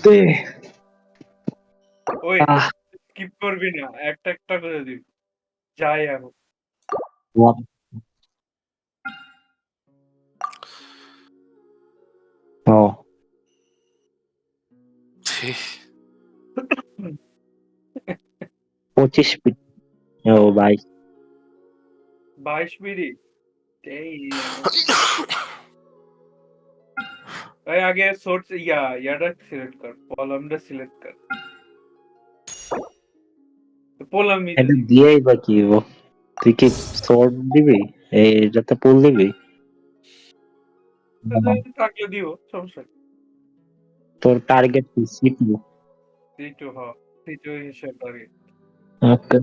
দে ওই আহ স্কিপ করবি না, একটা একটা করে দিবি। যাই এখন। what oh 25 ফিট ও ভাই 22 মিনিট। Damn. ভাই আগে সোর্স ইয়াটা সিলেক্ট কর, কলামটা সিলেক্ট কর। কলামই তো এটা দিবি। দিয়েই বা কি হবো? তুই কি শর্ট দিবি? এটাতে পুল দিবি? থাকলে দিব, সমস্যা নেই। তোর টার্গেট কি সিপিইউ? C2 হ, C2 হিসেবে টার্গেট। ওকে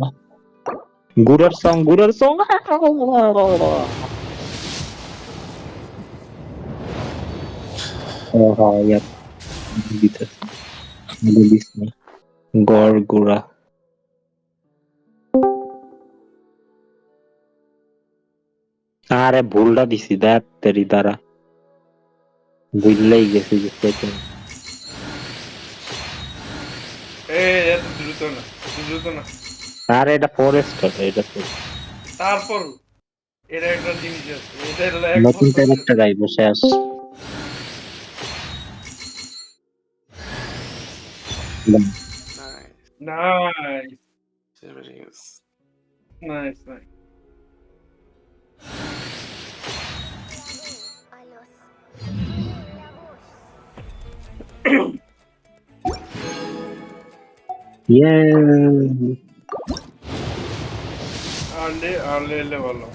গুড়ার সং ও হ্যাঁ ইয়ার দিতেছে দিস না গড় গুড়া আরে ভুলটা দিছি দেখ তেরি দ্বারা বুঝলেই গেছি যে সেকেন্ড এত দ্রুত না, দ্রুত না। আরে এটা ফরেস্টার এটা তো তারপর এর একটা জিনিস আছে, এটা হলো 1 নতুন বছর ক্যারেক্টার আইবো শেষ নাইস, নাইস, নাইস। ইয়ে আর্লি এলে ভালো।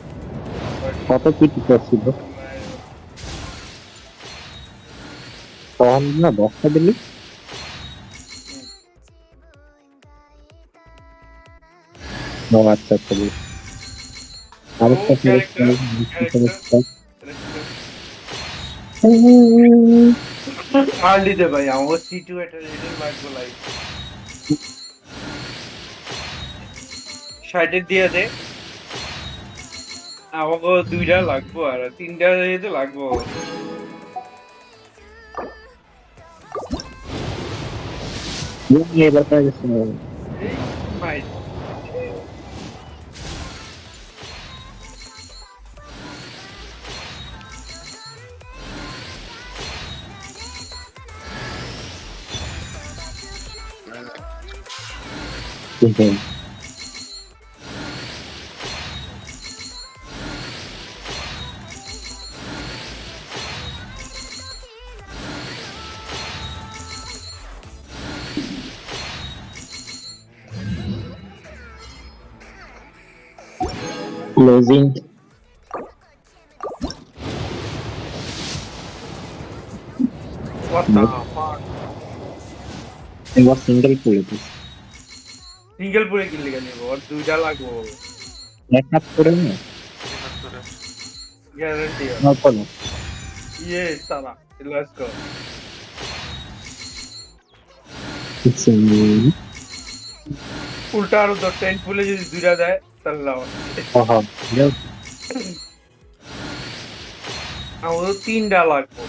কত পিটি করছিল তখন না 10টা দিলি ও আচ্ছা আচ্ছা ও আরেকটা ক্যারেক্টার, ফেরত আর্লি দে ভাই, আমার C2 এটা রেটিং লাগবে লাইক 60 দিয়ে দে। আমাকে 2টা লাগবো আর 3টা যেতে লাগবো। এবার পাওয়া গেছে এই মাই ক্লোজিং what the fuck, এবার সিঙ্গেল করে দিস সিঙ্গেল পুরে কিনলে কেন ওর 2টা লাগবো, এক হাত করে না গ্যারান্টি। নকল ইয়ে সালা, লেটস গো। উল্টা আরো 10 পুলে যদি 2টা দেয় তাহলে লাভ আছে। আমাদের 3টা লাগবো।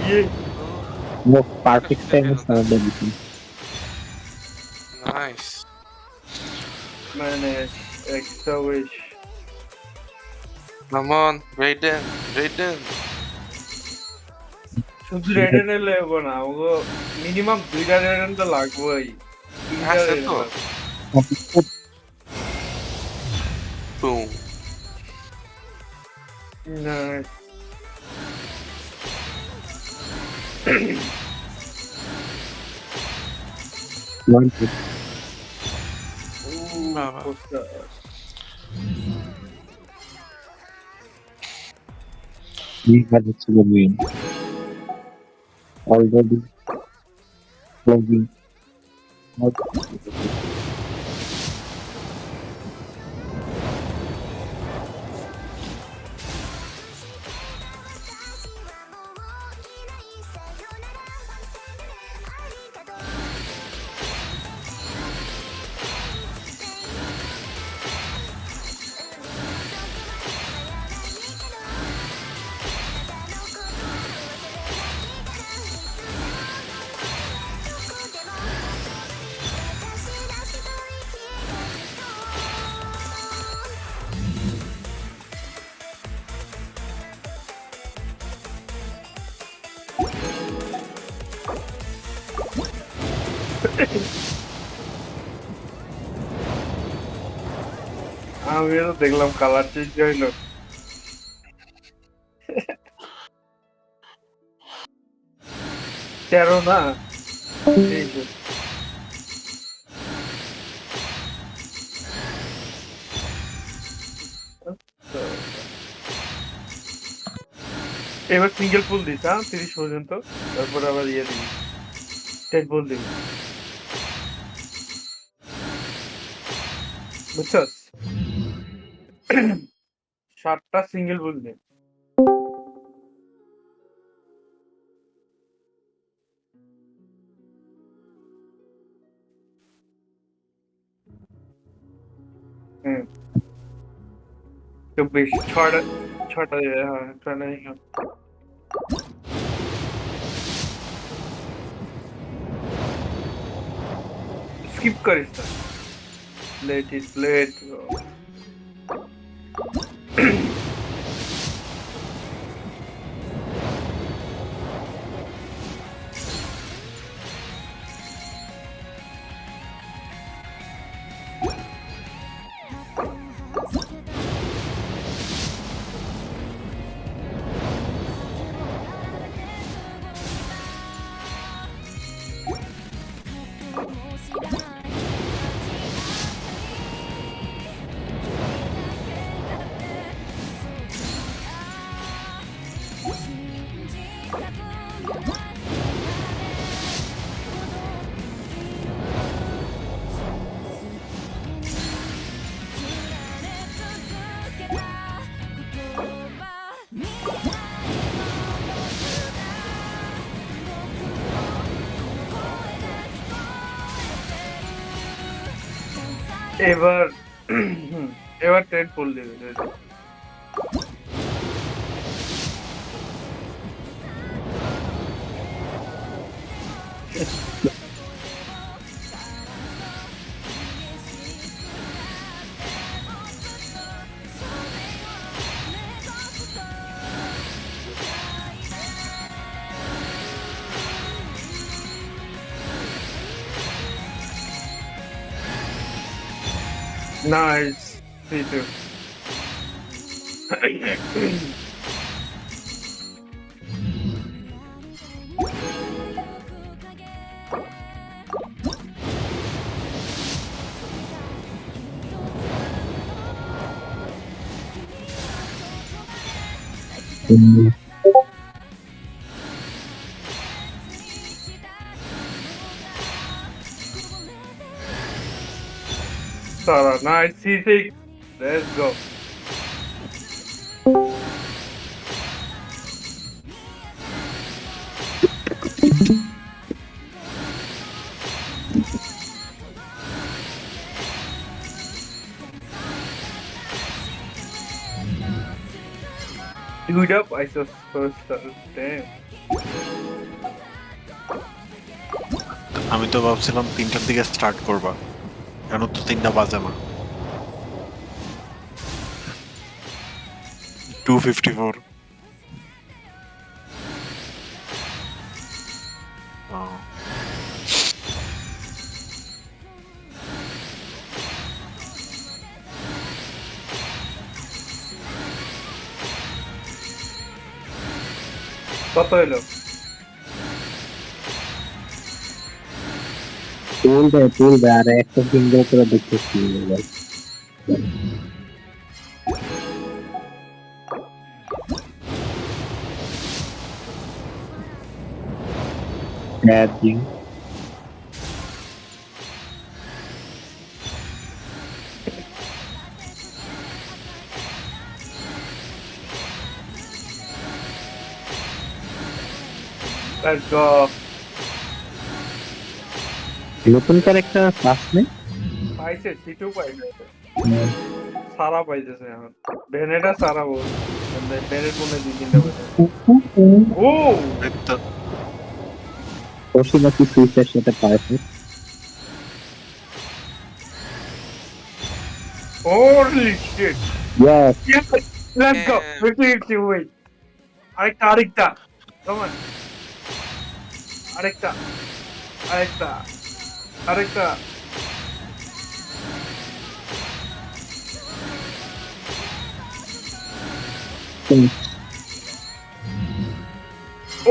ইয়ে perfect time sound editing. Nice. মানে extra wish. Come on, Raiden, Raiden. শুধু রেডেন এলে হবো না, আমাকে মিনিমাম 2টা রেডেন তো লাগবোই। 3টা আছে রেডেন তো? লাগবে। Boom. Nice. Baba. Poster. We had it to win. Already closing. Not আমিও তো দেখলাম কালার চেঞ্জ হইলো। তেরো না, এই যে। এবার সিঙ্গেল পুল দিস, হ্যাঁ 30 পর্যন্ত, তারপর আবার ইয়ে দিবি, 10 পুল দিবি, বুঝছস? 7টা সিঙ্গেল পুল দে। হুম, 24, 6টা দিবে, হ্যাঁ 6টা দিবে। স্কিপ করিস না, লেট ইট লেট। এবার এবার 10 পুল দিবে। Nice. 3-2. Sarah, nice. C6. Let's go. Dude up, I saw first damn. আমি তো ভাবছিলাম 3টার দিকে স্টার্ট করবা, এখন তো 3টা বাজে না। 2:54। কত হলো? পুল দেয় আর একটা সিঙ্গেল করে দেখতেছি এবার। দিন Let's go. নতুন ক্যারেক্টার আসলে পাইছে, C2 পাইছে। সারা পাইতেছে এখন। ভেনেটা সারা বল। ভেনের কোনে 2-3টা পাইছে। ও! এই তো পশুপাখি সুইচের সাথে perfect. Holy shit. Yes, Yes, let's go. 50-50 wait. আরেকটা। Come on. আরেকটা। আরেকটা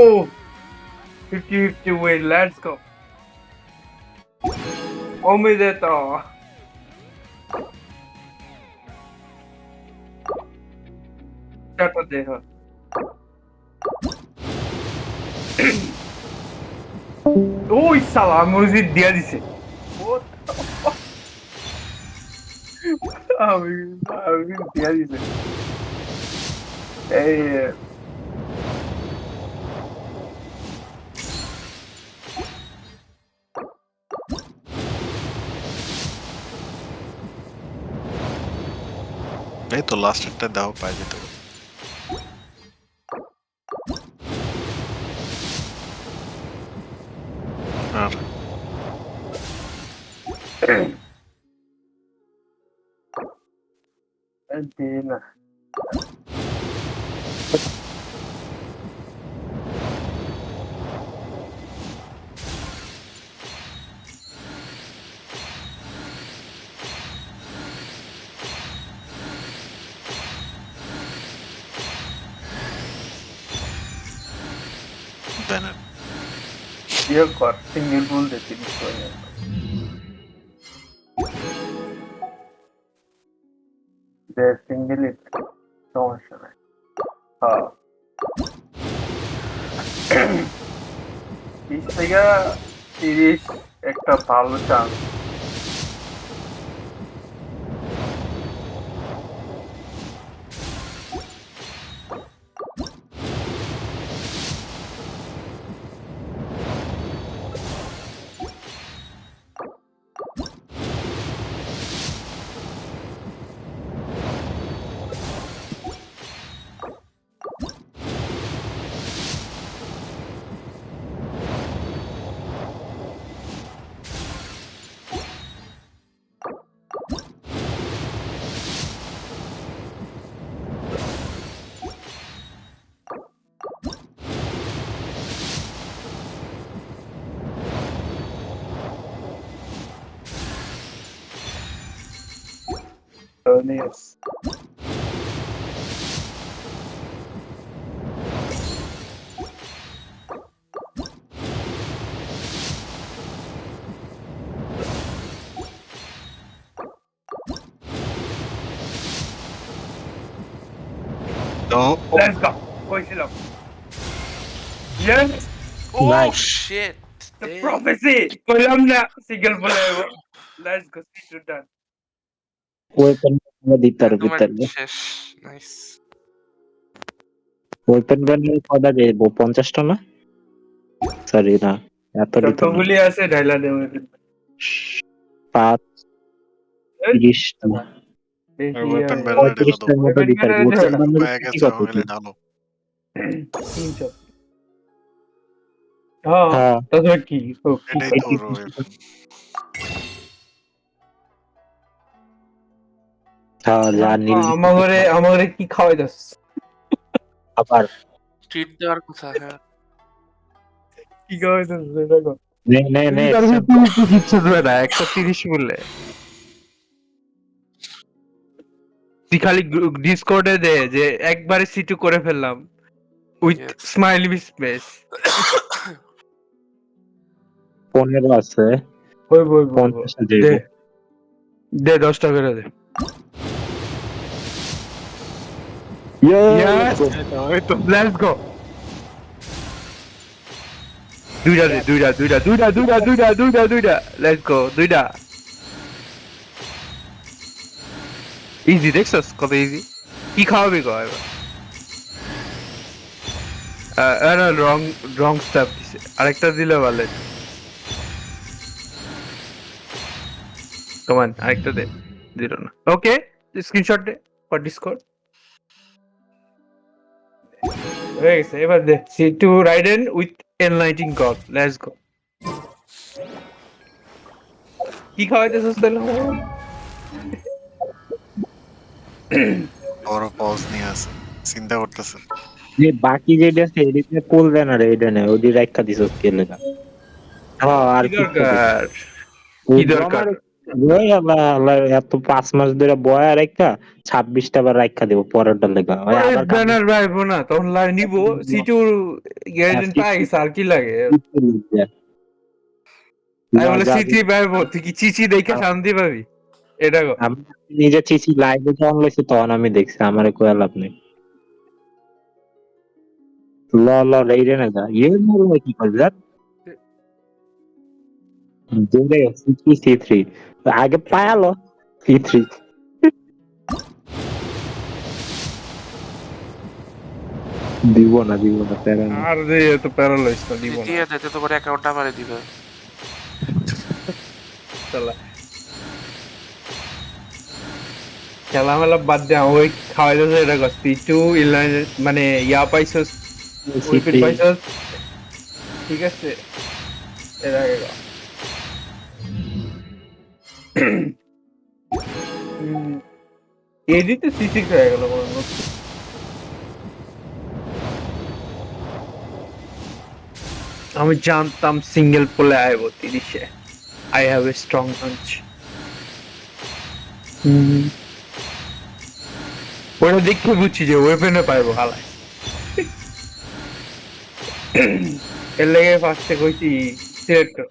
ও 50-50 win, let's go. Omideto. Tata দেহ। ওই শালা মসজিদ দিয়া দিছে। What the fuck? আমি আমি দিয়া দিছে। এই এই তো লাস্টেরটা দাও পাই যেতে পারে। আর না ব্যানার ইয়ে কর সিঙ্গেল বল দে 30 করে দে সিঙ্গেল সমস্যা নাই হ্যাঁ 30 থেকে 30 একটা ভালো চান্স Yes. তো Let's go. কইছিলাম Yes. Oh Nice. shit! The Damn. prophecy. কইলাম না সিঙ্গেল বলে Let's go. See you done. Weapon দিতে পারবে তোমার তাহলে শেষ নাইস ওয়েপন ব্যান্ডের কটা দেবো 50টা না সরি না এত দিত না যতগুলি আছে ঢাইলা দেবে 5 30টা আর ওয়েপন ব্যানার ঢেলে দাও 35টার মতো দিতে পারবে ওয়েপন ব্যান্ডের পায়ে কি গেছে কত হলে ঢালো 300 হ্যাঁ হ্যাঁ তাহলে কি এটাই তো ওর ওয়েপন হ্যাঁ যা নীল আমারে কি খাওয়াই দাস আবার ট্রিট দেওয়ার কথা হ্যাঁ কি খাওয়াই দাস দেখো নে নে নে কিচ্ছু দেবে না 130 বললে তুই খালি ডিসকর্ডে দে যে একবারে সিটু করে ফেললাম উইথ Yes. স্মাইলি স্পেস 15 আছে ওই 50 দে দেবো দে 10 টাকা করে দে Yes! Let's go. দুইটা Let's go. দুইটা ইজি দেখছস কত ইজি কি খাওয়াবি গো এবার আরে রং স্টেপ দিছে আরেকটা দিলে ভালো কমান আরেকটা দে দিল না ওকে স্ক্রিনশট দে ফর ডিসকর্ড হয়ে গেছে এবার দে সি2 Raiden with enlightening god let's go কি খাওয়াইতেছস তাহলে বড় পজ নিয়ে আছে চিন্তা করতেছে যে বাকি যেটা আছে এডিটে কোল ব্যানার এটা নে ওডি রাখা দিছস কেন না হ্যাঁ আর কি দরকার কি দরকার? ওই আল্লাহ আল্লাহ এত 5 মাস ধরে বয়া রাখা 26টা বার রাখা দেবো পরেরটা লেগা ওই পরে আবার ব্যানার ভাইবো না তখন নিব সিটু গ্যারেন্টি পাই আর কি লাগে তাই বলে সিটি ভাইবো তুই কি চিচি দেখে শান্তি পাবি এটা গো আমি নিজে চিচি লাইভে যখন লইছি তখন আমি দেখছি আমার কোয়া লাভ নেই ল ল রেইরে না যা ইয়ে মরবে কি করবে যা দূরে সি3 আগে পায়ালো সি3 দিব না প্যারা না আর রে তো প্যারালাইজ না দিব না দিয়ে দিতে তোমার অ্যাকাউন্টটা মারে দিবে চলা খেলামেলা বাদ দে ওই খাওয়াই দিয়েছে এটা গস্তি টু ইনলাইন মানে ইয়া পাইছস উইপিন পাইছস ঠিক আছে এর আগে গো এডিতে সি6 হয়ে গেল মনে হয় আমি জানতাম সিঙ্গেল পোলে আইবো 30-এ I have a strong hunch ওটা দেখে বুঝছি যে ওয়েপেনে পাইবো হালায় এর লেগে ফার্স্টে কইছি সিলেক্ট কর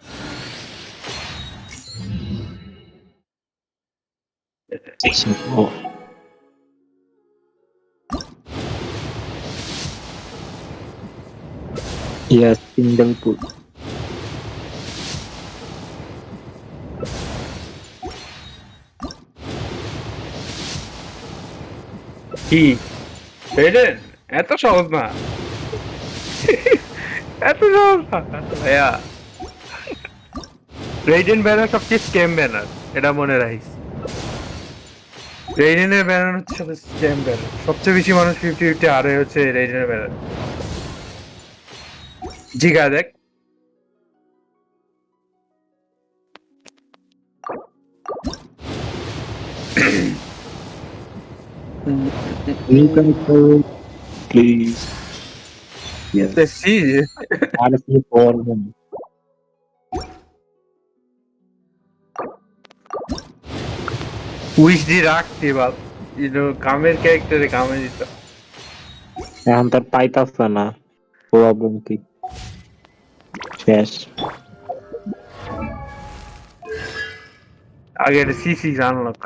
Yes, single pull. কি রেডেন এত সহজ না এত সহজ না ভাইয়া রেডেন ব্যানার সবচেয়ে স্ক্যাম ব্যানার এটা মনে রাখিস রেডেনের ব্যানার হচ্ছে স্ক্যাম ব্যানার সবচেয়ে বেশি মানুষ 50-50 আরে হচ্ছে রেডেনের ব্যানার জিগা দেখ You can pull, please. Yes. সি Honestly, for him. উইশ দি রাখতে বাল কামের ক্যারেক্টারে কামে দিত এখন তার পাইতাছে না প্রবলেম কি শেষ আগে সিসি আনলক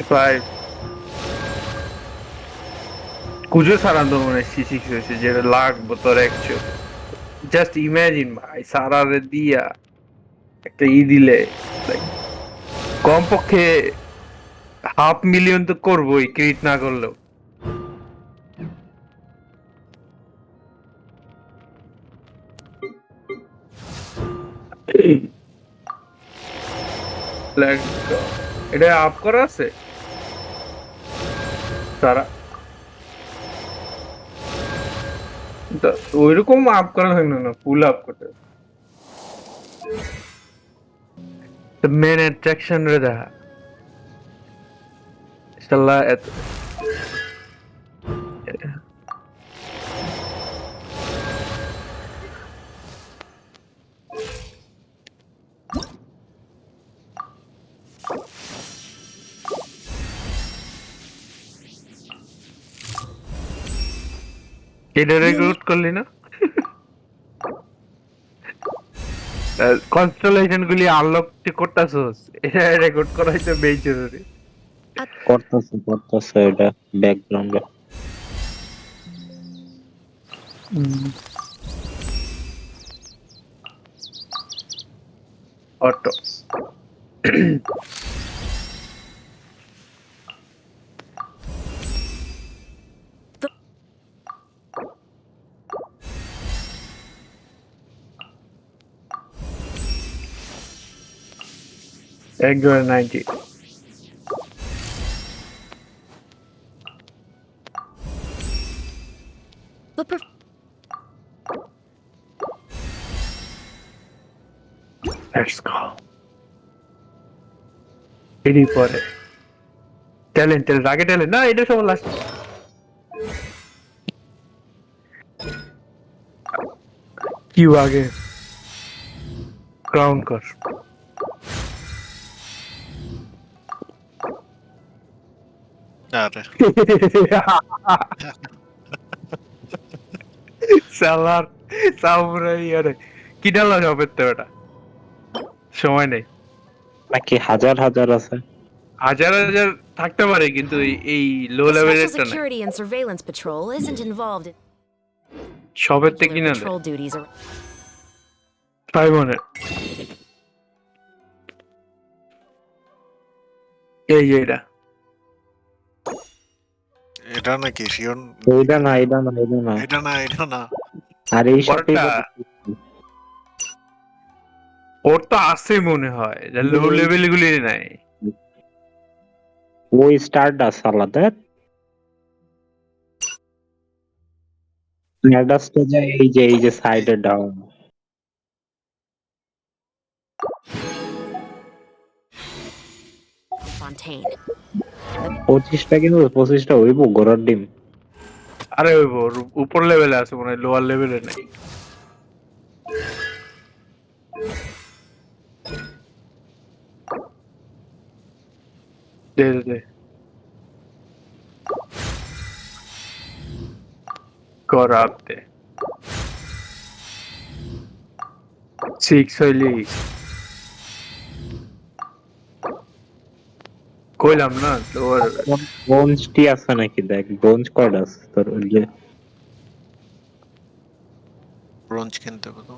প্রায় কুজো সারান্ত মনে সি6 হয়েছে যেটা লাগবো তোর অ্যাকচুয়ালি জাস্ট ইমাজিন ভাই সারারে দিয়া একটা দিলে কমপক্ষে 500,000 তো করবোই ক্রিট না করলেও এটা আপ করা আছে তারা ওইরকম আপ করা থাকে না ফুল আপ করতে মেন অ্যাট্রাকশন রে দেখা ইনশাআল্লাহ এটা রেকর্ড করলি না কনস্টেলেশন গুলি আনলক করতেছস এটা রেকর্ড করা হইতে বেশ জরুরি করতেছে এটা ব্যাকগ্রাউন্ডে অটো $1.90 Let's go. এডি পরে ট্যালেন্ট আগে ট্যালেন্ট না এটা সব লাস্ট কিউ আগে ক্রাউন কর। আরে সালার সামুরাই আরে কি ডালা হবে তো এটা সময় নেই। নাকি হাজার হাজার আছে? হাজার হাজার থাকতে পারে কিন্তু এই লো The Special লেভেলেরটা নাই। Security and Surveillance Patrol isn't involved in সবের থেকে regular কিনা দেয় patrol duties or 500 এই এটা এটা নাকি শিওর? এইটা না, এটা না, এটা না। এটা না, এটা না। আর এই সাথে পরেরটা ওর তো আছে মনে হয় যে লো লেভেল গুলি নাই। ওই স্টারডাস্ট আলাদা। স্টারডাস্টে যায় এই যে সাইডে ডাউন। Fontaine. 25টা কিন্তু 25টা হইব ঘোড়ার ডিম। আরে ওই ওর উপর লেভেলে আছে মনে হয়, লোয়ার লেভেলে নাই। দে দে দে করাপ দে 6 হইলি কইলাম না তোর ব্রোঞ্জটি আছে নাকি দেখ, ব্রোঞ্জ কয়টা আছে তোর? ওই যে ব্রোঞ্জ কিনতে হবে তো।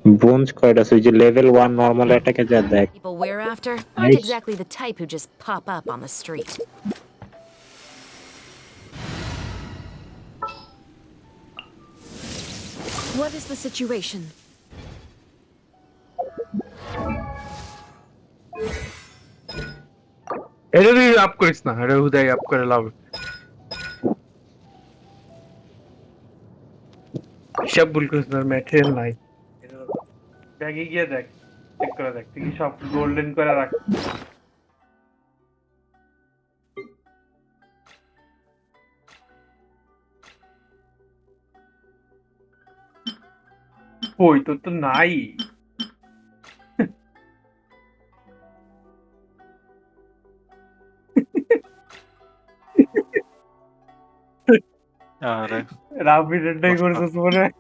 ব্রোঞ্জ কয়টা আছে? ওই যে লেভেল 1 নরমাল অ্যাটাকে যা দেখ। People we're after aren't Nice. exactly the type who just pop up on the street. What is the situation? এটা তুই আপ করিস না, এটা হুদাই আপ করে লাভ। হিসাব ভুল করিস না, ম্যাটেরিয়াল নাই। ব্যাগে গিয়ে দেখ, চেক করে দেখ তুই কি সব গোল্ডেন করে রাখ। ওই তোর তো নাই। আরে রাবিডেন্টাই করছিস মনে হয়।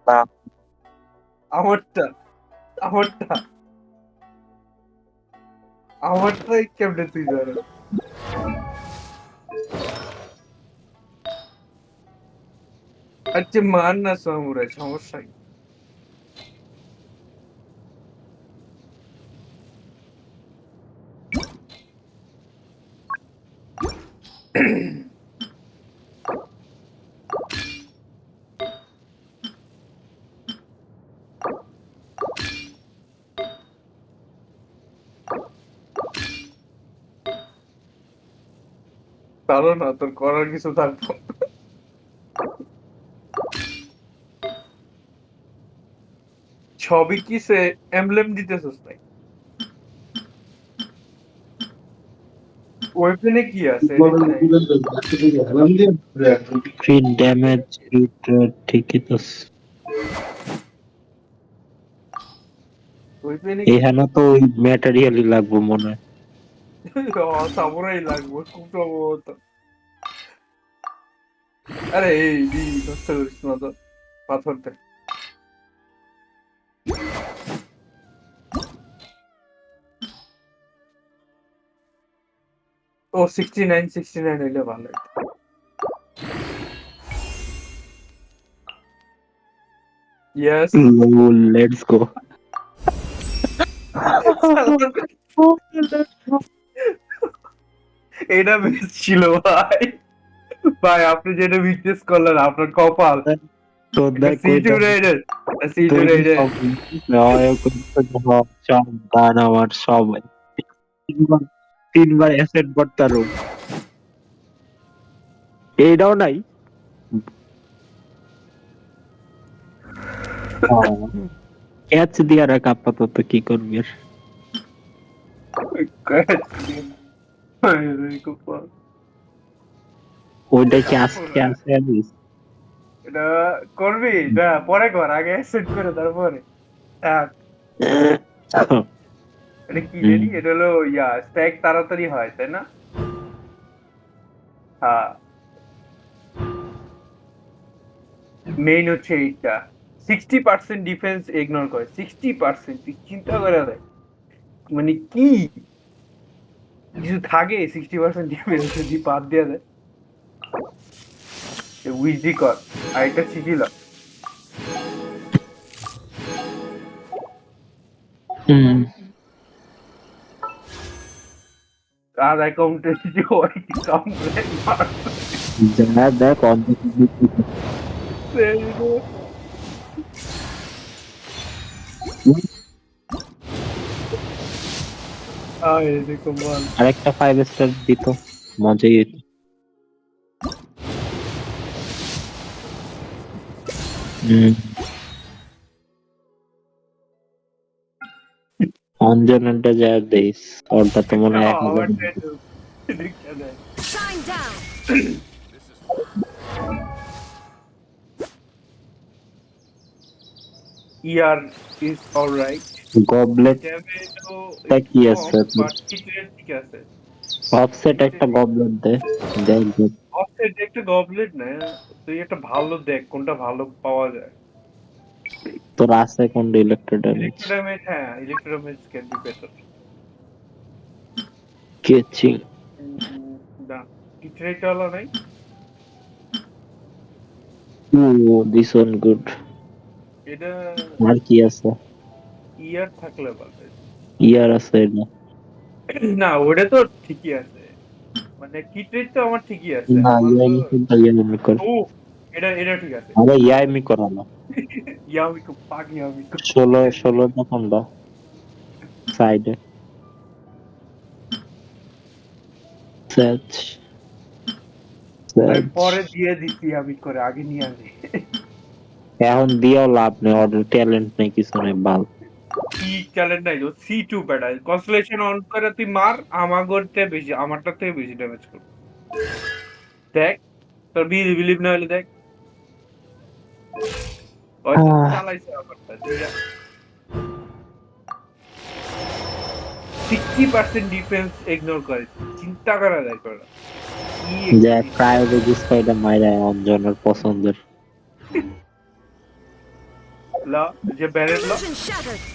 না। আমারটা আমারটা আমারটাই কেমনে তুই জানো? আচ্ছা মান না সামুরাই, সমস্যা কি? পারো না, তোর করার কিছু থাকতো। ছবি কিসে এমব্লেম দিতেছস নাই? ওয়েপনে কি আছে? ক্রিট ড্যামেজ, ক্রিট রেট, ঠিকই তো। ওয়েপনে এখানে তো ওই ম্যাটেরিয়ালই লাগবে মনে হয়। সামুরাই লাগবে খুব সম্ভবত। আরে এই নষ্ট করিস না তো, পাথরটা। ও 69 হইলে ভালো হইতো। Yes let's go. এটা বেশ ছিল ভাই। ভাই আপনি যেটা বিজনেস করলেন আপনার কপাল। তোর দেখ সিটু রাইডার সিটু রাইডার সব গান আমার সব তিনবার তিনবার অ্যাসেট বর্তারো। এইটাও নাই। ক্যাচ দিয়া রাখ আপাতত, কি করবি আর। ওইটা কি আজকে আছে আনিস? এটা করবি না পরে কর, আগে সেট করে তারপরে থাক। এটা কি জানি, এটা হলো স্ট্যাক তাড়াতাড়ি হয় তাই না? হ্যাঁ, মেইন হচ্ছে এইটা। 60% ডিফেন্স ইগনোর করে, 60%, তুই চিন্তা করে দেখ মানে কি কিছু থাকে 60% ডিফেন্স যদি বাদ দেওয়া যায়। উইজডি কর, আর এটা ছিল আর অ্যাকাউন্টে যে কমপ্লেন যা দেখ অর্ধেক আরেকটা 5 স্টার দিত, মজাই হইতো। অঞ্জনটা যা দেইস, ওরটা তো মনে হয় 1000 Shine down. Yeah is alright, goblet ড্যামেজও তা একটু কি কম, আছে? বাট ঠিক আছে। অফসেট একটা গবলেট দেখ। অফসেট একটা গবলেট না, তুই একটা ভালো দেখ কোনটা ভালো পাওয়া যায়। তোর আছে কোনটা ইলেকট্রো ড্যামেজ? ইলেকট্রো ড্যামেজ, হ্যাঁ electro damage can be better. কেচিং না কিটরেট वाला নাই। ও দিস ওয়ান গুড। এটা আর কি আছে? ইয়ার থাকলে ভালো। ইয়ার আছে এটা? না ওটা তো ঠিকই আছে, মানে কিটরেট তো আমার ঠিকই আছে না আমার তো। ইয়ামি কোনটা? ইয়ামি কর। ও এটা ঠিক আছে। আরে ইয়ামি করানো ইয়ামিকো পাক ইয়ামিকো 16 না কোনটা সাইডে সার্চ আমি পরে দিয়ে দিচ্ছি, আমি করে আগে নিয়ে আসি। এখন দিয়েও লাভ নেই, অর্ডার ট্যালেন্ট নেই, কিছু নেই, বাল। কি চ্যালেঞ্জ নাই, C2 ব্যাটা কনস্টেলেশন অন করে তুই মার, আমাগরতে বেশি, আমারটা থেকে বেশি ড্যামেজ করবে। দেখ তোর বিলিভ না হলে দেখ, ওই চালাইছে আমারটা ঠিক আছে। 60% ডিফেন্স ইগনোর করে, চিন্তা করা যায় করে যে ক্রায়োলজি স্পাইডার মাইরা অঞ্জনের পছন্দের। লা যে ব্যারেট লা Illusion shattered.